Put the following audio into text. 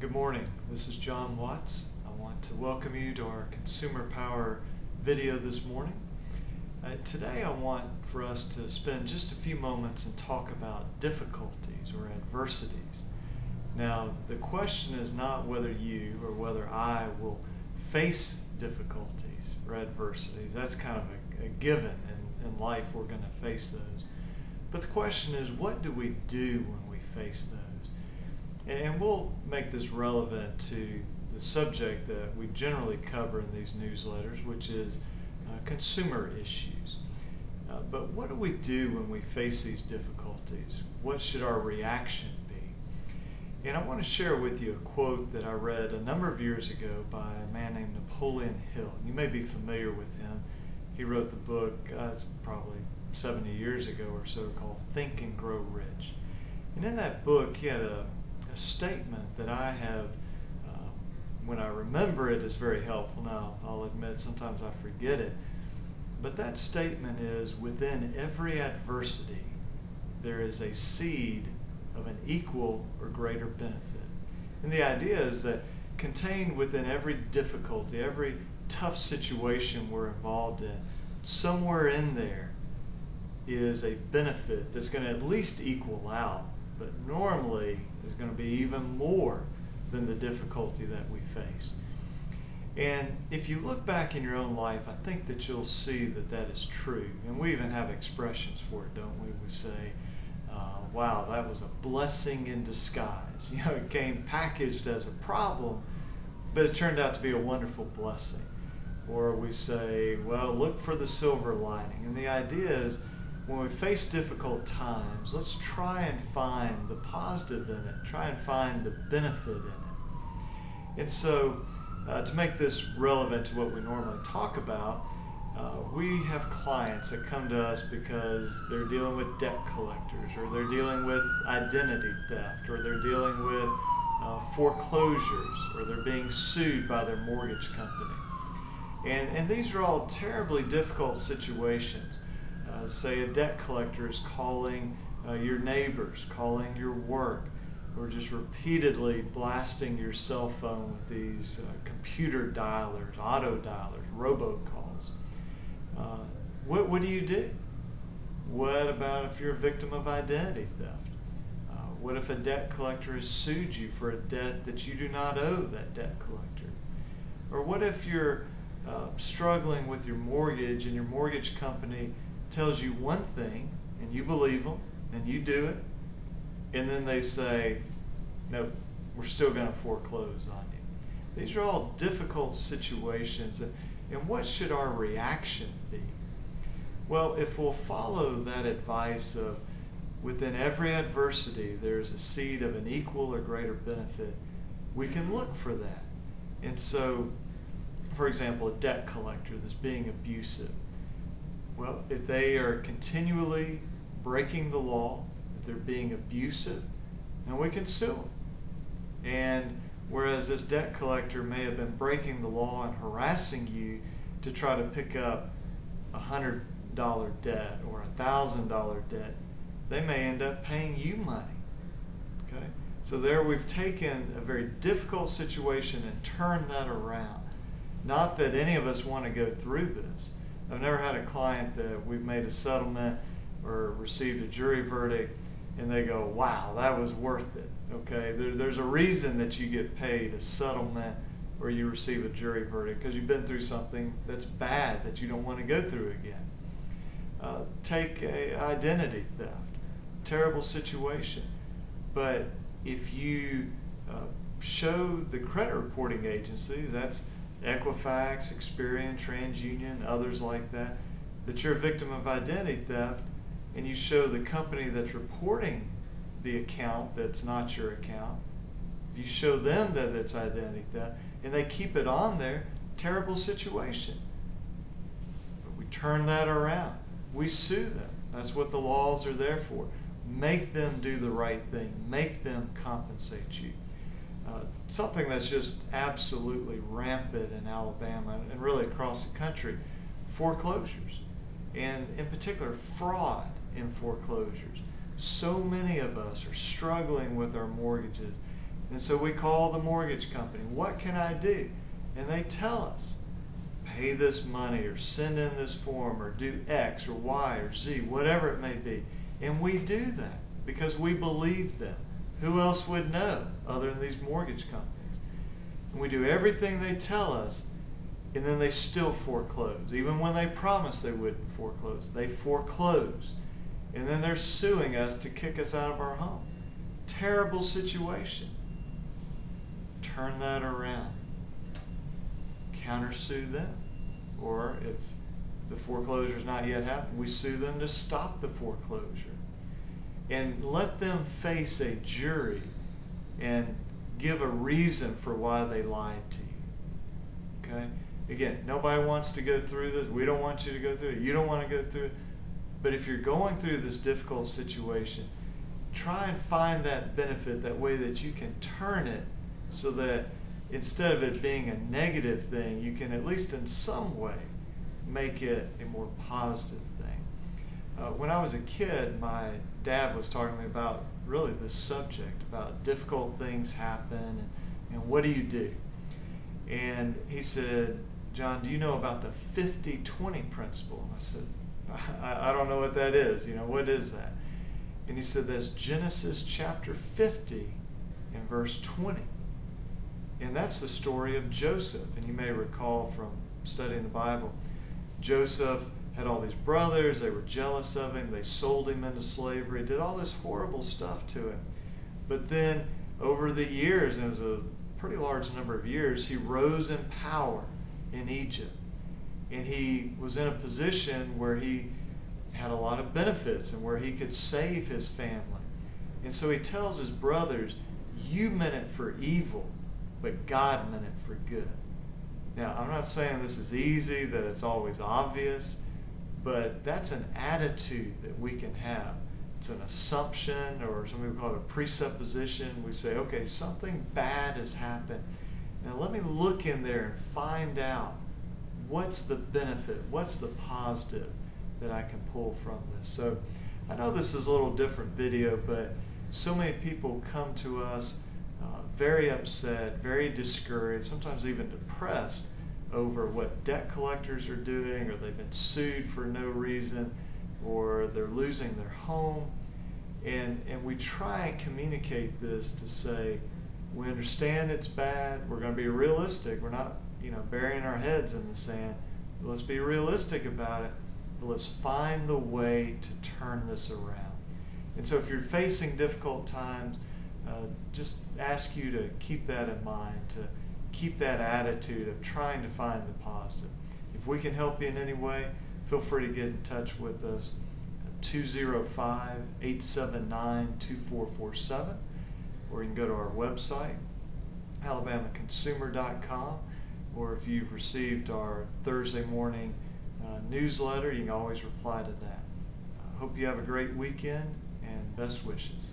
Good morning. This is John Watts. I want to welcome you to our Consumer Power video this morning. Today I want for us to spend just a few moments and talk about difficulties or adversities. Now, the question is not whether you or whether I will face difficulties or adversities. That's kind of a given in life. We're going to face those. But the question is, what do we do when we face those? And we'll make this relevant to the subject that we generally cover in these newsletters, which is consumer issues. But what do we do when we face these difficulties? What should our reaction be? And I want to share with you a quote that I read a number of years ago by a man named Napoleon Hill. You may be familiar with him. He wrote the book, it's probably 70 years ago or so, called Think and Grow Rich. And in that book, he had a statement that I have, when I remember it, is very helpful. Now, I'll admit sometimes I forget it. But that statement is, within every adversity, there is a seed of an equal or greater benefit. And the idea is that contained within every difficulty, every tough situation we're involved in, somewhere in there is a benefit that's going to at least equal out, but normally is going to be even more than the difficulty that we face. And if you look back in your own life, I think that you'll see that that is true. And we even have expressions for it, don't we? We say, wow, that was a blessing in disguise. You know, it came packaged as a problem, but it turned out to be a wonderful blessing. Or we say, well, look for the silver lining. And the idea is, when we face difficult times, let's try and find the positive in it, try and find the benefit in it. And so, to make this relevant to what we normally talk about, we have clients that come to us because they're dealing with debt collectors, or they're dealing with identity theft, or they're dealing with foreclosures, or they're being sued by their mortgage company. And these are all terribly difficult situations. Say a debt collector is calling your neighbors, calling your work, or just repeatedly blasting your cell phone with these computer dialers, auto dialers, robocalls. What do you do? What about if you're a victim of identity theft? What if a debt collector has sued you for a debt that you do not owe that debt collector? Or what if you're struggling with your mortgage and your mortgage company tells you one thing and you believe them and you do it, and then they say, no, we're still going to foreclose on you. These are all difficult situations, and what should our reaction be? Well, if we'll follow that advice of within every adversity there's a seed of an equal or greater benefit, we can look for that. And so, for example, a debt collector that's being abusive, well, if they are continually breaking the law, if they're being abusive, then we can sue them. And whereas this debt collector may have been breaking the law and harassing you to try to pick up $100 debt or $1,000 debt, they may end up paying you money. Okay? So there we've taken a very difficult situation and turned that around. Not that any of us want to go through this. I've never had a client that we've made a settlement or received a jury verdict and they go, wow, that was worth it. Okay, there's a reason that you get paid a settlement or you receive a jury verdict, because you've been through something that's bad that you don't want to go through again. Take identity theft, terrible situation. But if you show the credit reporting agencies, that's Equifax, Experian, TransUnion, others like that, that you're a victim of identity theft, and you show the company that's reporting the account that's not your account, if you show them that it's identity theft, and they keep it on there, terrible situation. But we turn that around. We sue them. That's what the laws are there for. Make them do the right thing. Make them compensate you. Something that's just absolutely rampant in Alabama and really across the country, foreclosures, and in particular fraud in foreclosures. So many of us are struggling with our mortgages, And so we call the mortgage company. What can I do? And they tell us, pay this money or send in this form or do X or Y or Z, whatever it may be. And we do that because we believe them. Who else would know other than these mortgage companies? And we do everything they tell us, and then they still foreclose. Even when they promised they wouldn't foreclose, they foreclose. And then they're suing us to kick us out of our home. Terrible situation. Turn that around. Countersue them. Or if the foreclosure has not yet happened, we sue them to stop the foreclosure. And let them face a jury and give a reason for why they lied to you. Okay? Again, nobody wants to go through this. We don't want you to go through it. You don't want to go through it. But if you're going through this difficult situation, try and find that benefit, that way that you can turn it so that instead of it being a negative thing, you can at least in some way make it a more positive thing. When I was a kid, my dad was talking to me about really this subject, about difficult things happen and what do you do? And he said, John, do you know about the 50-20 principle? And I said, I don't know what that is. What is that? And he said, that's Genesis chapter 50 and verse 20. And that's the story of Joseph. And you may recall from studying the Bible, Joseph had all these brothers. They were jealous of him. They sold him into slavery, did all this horrible stuff to him. But then over the years, and it was a pretty large number of years, he rose in power in Egypt. And he was in a position where he had a lot of benefits and where he could save his family. And so he tells his brothers, you meant it for evil, but God meant it for good. Now, I'm not saying this is easy, that it's always obvious, but that's an attitude that we can have. It's an assumption, or some people call it a presupposition. We say, okay, something bad has happened. Now let me look in there and find out what's the benefit, what's the positive that I can pull from this. So I know this is a little different video, but so many people come to us very upset, very discouraged, sometimes even depressed over what debt collectors are doing, or they've been sued for no reason, or they're losing their home. And we try and communicate this to say, we understand it's bad, we're going to be realistic, we're not burying our heads in the sand. Let's be realistic about it, but let's find the way to turn this around. And so if you're facing difficult times, just ask you to keep that in mind, to keep that attitude of trying to find the positive. If we can help you in any way, feel free to get in touch with us at 205-879-2447, or you can go to our website, alabamaconsumer.com, or if you've received our Thursday morning newsletter, you can always reply to that. Hope you have a great weekend, and best wishes.